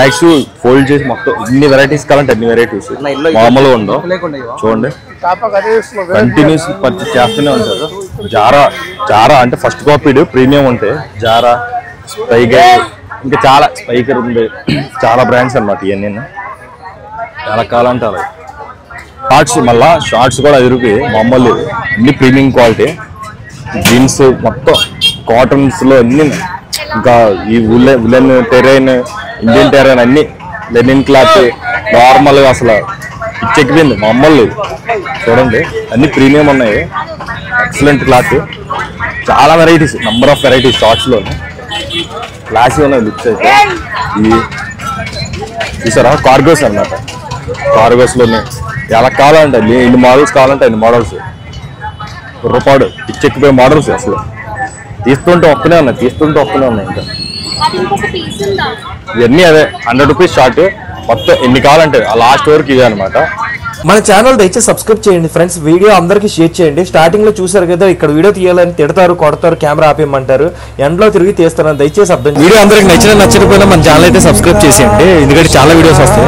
Bags fold చేసి మొత్తం ఎన్ని వెరైటీస్ కావాలంటే అన్ని వెరైటీస్ మామూలుగా ఉండవు. చూడండి కంటిన్యూస్ పర్చేస్ చేస్తూనే ఉంటారు. జారా అంటే ఫస్ట్ కాపీ ప్రీమియం ఉంటాయి. జారా, స్పైకర్, ఇంకా చాలా స్పైకర్ ఉంది, చాలా బ్రాండ్స్ అన్నమాట. ఇవన్నీ చాలా కావాలంటే అలా. షార్ట్స్, మళ్ళీ షార్ట్స్ కూడా 10 రూపాయలు మామూలు, అన్ని ప్రీమియం క్వాలిటీ. జీన్స్ మొత్తం కాటన్స్ లో అన్ని, ఇంకా ఈ ఉలెన్ టెరైన్, ఇండియన్ టెరైన్ అన్ని, లెనిన్ క్లాత్ నార్మల్ గా అసలు పిచ్చెక్కిపోయింది మామూలు. చూడండి అన్ని ప్రీమియం ఉన్నాయి, ఎక్సలెంట్ క్లాత్. చాలా varieties, number of varieties shorts లో క్లాసీ ఉన్నాయి. లుక్స్ అయితే ఈ చూసారా కార్గోస్ అన్నమాట. కార్గోస్ లోనే ఎలా కావాలంటే ఎన్ని మోడల్స్ కావాలంటే అన్ని మోడల్స్. రూపాడు పిచ్చెక్కిపోయే మోడల్స్ అసలు తీస్తుంటే వస్తూనే ఉన్నాయి. ఇంకా ఇవన్నీ అదే 100 రూపీస్ షార్ట్. మొత్తం ఎన్ని కావాలంటే ఆ లాస్ట్ వరకు ఇవే అనమాట. మన ఛానల్ దయచేసి సబ్స్క్రైబ్ చేయండి ఫ్రెండ్స్. వీడియో అందరికీ షేర్ చేయండి. స్టార్టింగ్ లో చూసారు కదా, ఇక్కడ వీడియో తీయాలని తిడతారు, కొడతారు, కెమెరా ఆపేయమంటారు, ఎండ్లో తిరిగి తీస్తారని దయచేసి అర్థం. వీడియో అందరికి నచ్చకపోయినా మన ఛానల్ అయితే సబ్స్క్రైబ్ చేసేయండి, ఎందుకంటే చాలా వీడియోస్ వస్తాయి.